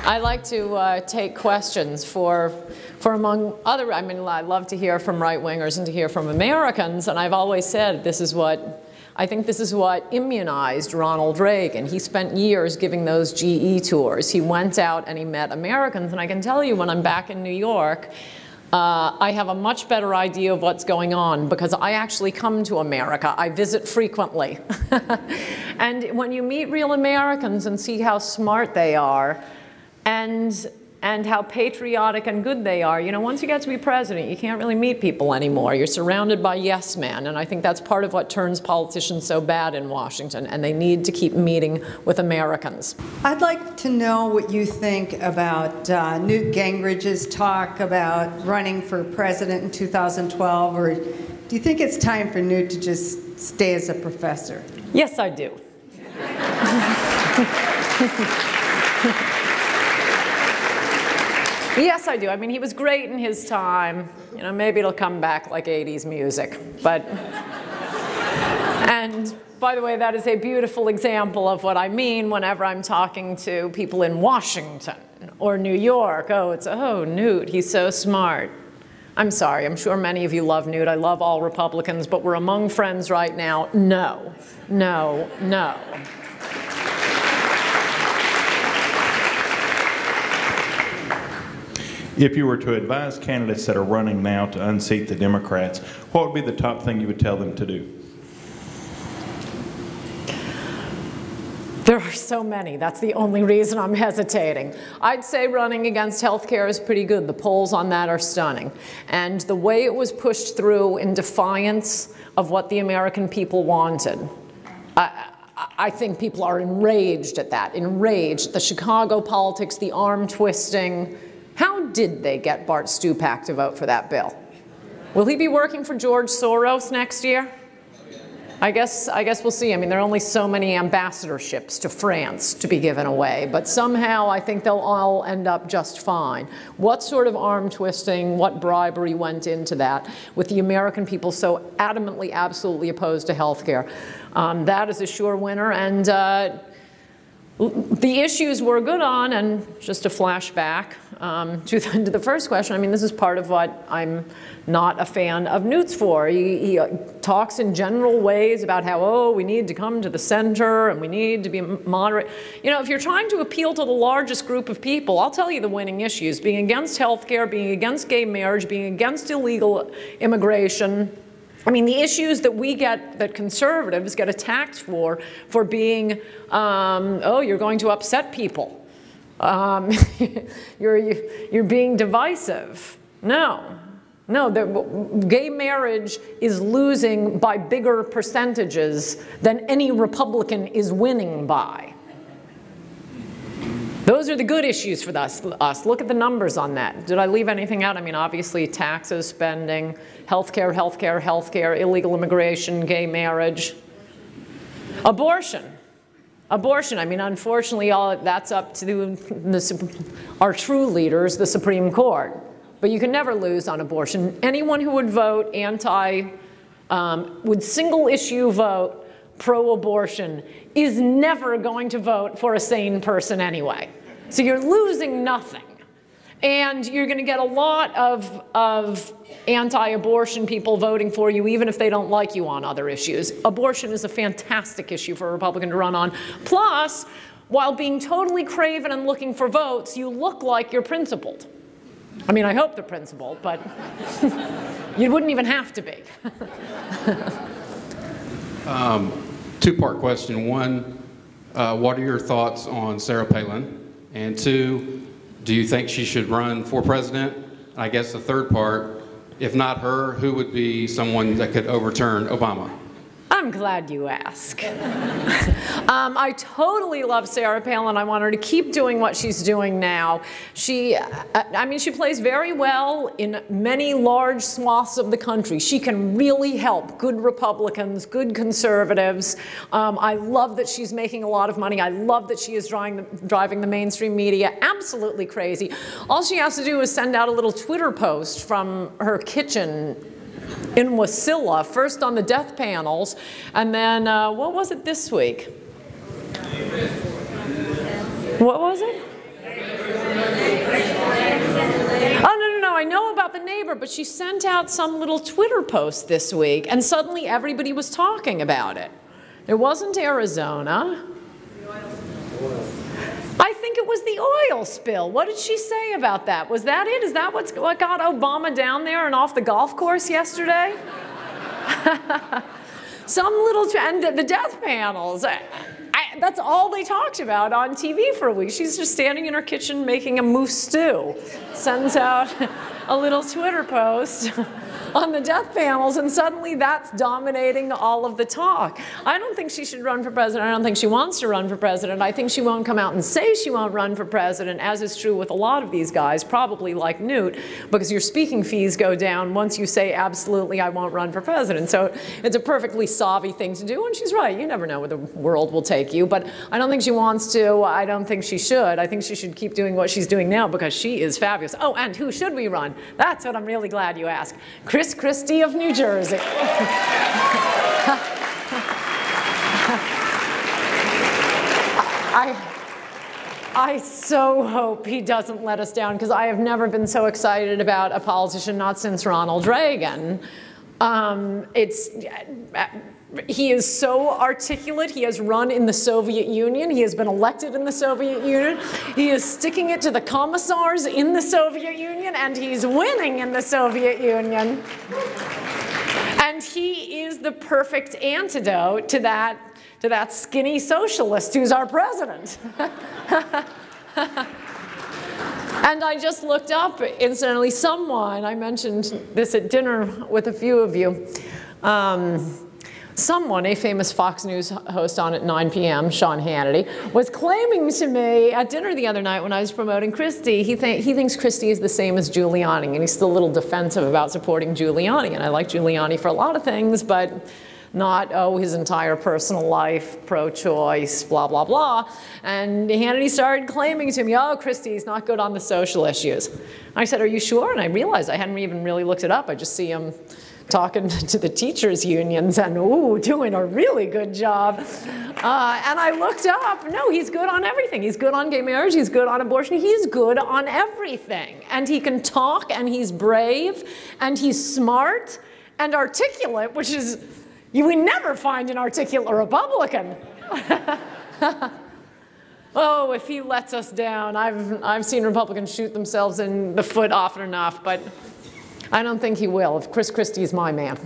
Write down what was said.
I like to take questions for among other, I mean, I love to hear from right-wingers and to hear from Americans, and I've always said I think this is what immunized Ronald Reagan. He spent years giving those GE tours. He went out and he met Americans, and I can tell you when I'm back in New York, I have a much better idea of what's going on because I actually come to America. I visit frequently. And when you meet real Americans and see how smart they are and how patriotic and good they are, you know, once you get to be president, you can't really meet people anymore. You're surrounded by yes men, and I think that's part of what turns politicians so bad in Washington, and they need to keep meeting with Americans. I'd like to know what you think about Newt Gingrich's talk about running for president in 2012, or do you think it's time for Newt to just stay as a professor? Yes, I do. Yes, I do. I mean, he was great in his time. You know, maybe it'll come back like 80s music. But, and by the way, that is a beautiful example of what I mean whenever I'm talking to people in Washington or New York. Oh, Newt, he's so smart. I'm sorry, I'm sure many of you love Newt. I love all Republicans, but we're among friends right now. No, no, no. If you were to advise candidates that are running now to unseat the Democrats, what would be the top thing you would tell them to do? There are so many. That's the only reason I'm hesitating. I'd say running against health care is pretty good. The polls on that are stunning. And the way it was pushed through in defiance of what the American people wanted, I think people are enraged at that, enraged. The Chicago politics, the arm twisting. How did they get Bart Stupak to vote for that bill? Will he be working for George Soros next year? I guess we'll see. I mean, there are only so many ambassadorships to France to be given away, but somehow I think they'll all end up just fine. What sort of arm twisting, what bribery went into that with the American people so adamantly, absolutely opposed to health care? That is a sure winner, and the issues we're good on, and just a flashback to the first question, I mean, this is part of what I'm not a fan of Newt's for. He talks in general ways about how, oh, we need to come to the center and we need to be moderate. You know, if you're trying to appeal to the largest group of people, I'll tell you the winning issues: being against health care, being against gay marriage, being against illegal immigration. I mean, the issues that we get, that conservatives get attacked for being, oh, you're going to upset people. You're being divisive. No. Gay marriage is losing by bigger percentages than any Republican is winning by. Those are the good issues for us. Look at the numbers on that. Did I leave anything out? I mean, obviously, taxes, spending, healthcare, illegal immigration, gay marriage. Abortion. I mean, unfortunately, that's up to our true leaders, the Supreme Court. But you can never lose on abortion. Anyone who would vote would single-issue vote pro-abortion is never going to vote for a sane person anyway. So you're losing nothing. And you're going to get a lot of anti-abortion people voting for you, even if they don't like you on other issues. Abortion is a fantastic issue for a Republican to run on. Plus, while being totally craven and looking for votes, you look like you're principled. I mean, I hope they're principled, but you wouldn't even have to be. Two-part question. One, what are your thoughts on Sarah Palin? And two, do you think she should run for president? I guess the third part, if not her, who would be someone that could overturn Obama? I'm glad you ask. I totally love Sarah Palin. I want her to keep doing what she's doing now. I mean, she plays very well in many large swaths of the country. She can really help good Republicans, good conservatives. I love that she's making a lot of money. I love that she is driving the mainstream media absolutely crazy. All she has to do is send out a little Twitter post from her kitchen in Wasilla, first on the death panels, and then, what was it this week? What was it? I know about the neighbor, but she sent out some little Twitter post this week, and suddenly everybody was talking about it. It wasn't Arizona. I think it was the oil spill. What did she say about that? Was that it? Is that what got Obama down there and off the golf course yesterday? Some little, and the death panels. That's all they talked about on TV for a week. She's just standing in her kitchen making a moose stew. Sends out a little Twitter post on the death panels, and suddenly that's dominating all of the talk. I don't think she should run for president. I don't think she wants to run for president. I think she won't come out and say she won't run for president, as is true with a lot of these guys, probably like Newt, because your speaking fees go down once you say, absolutely, I won't run for president. So it's a perfectly savvy thing to do, and she's right. You never know where the world will take you, but I don't think she wants to. I don't think she should. I think she should keep doing what she's doing now, because she is fabulous. Oh, and who should we run? That's what I'm really glad you asked. Chris Christie of New Jersey. I so hope he doesn't let us down, because I have never been so excited about a politician, not since Ronald Reagan. He is so articulate. He has run in the Soviet Union. He has been elected in the Soviet Union. He is sticking it to the commissars in the Soviet Union, and he's winning in the Soviet Union. And he is the perfect antidote to that skinny socialist who's our president. And I just looked up, incidentally, someone, I mentioned this at dinner with a few of you, someone, a famous Fox News host on at 9 p.m., Sean Hannity, was claiming to me at dinner the other night when I was promoting Christie, he thinks Christie is the same as Giuliani, and he's still a little defensive about supporting Giuliani. And I like Giuliani for a lot of things, but not, oh, his entire personal life, pro-choice, blah, blah, blah. And Hannity started claiming to me, oh, Christie's not good on the social issues. I said, are you sure? And I realized I hadn't even really looked it up. I just see him talking to the teachers' unions and, ooh, doing a really good job. And I looked up, no, he's good on everything. He's good on gay marriage, he's good on abortion, he's good on everything. And he can talk, and he's brave, and he's smart and articulate, which is, you would never find an articulate Republican. Oh, if he lets us down. I've seen Republicans shoot themselves in the foot often enough, but I don't think he will, if Chris Christie is my man.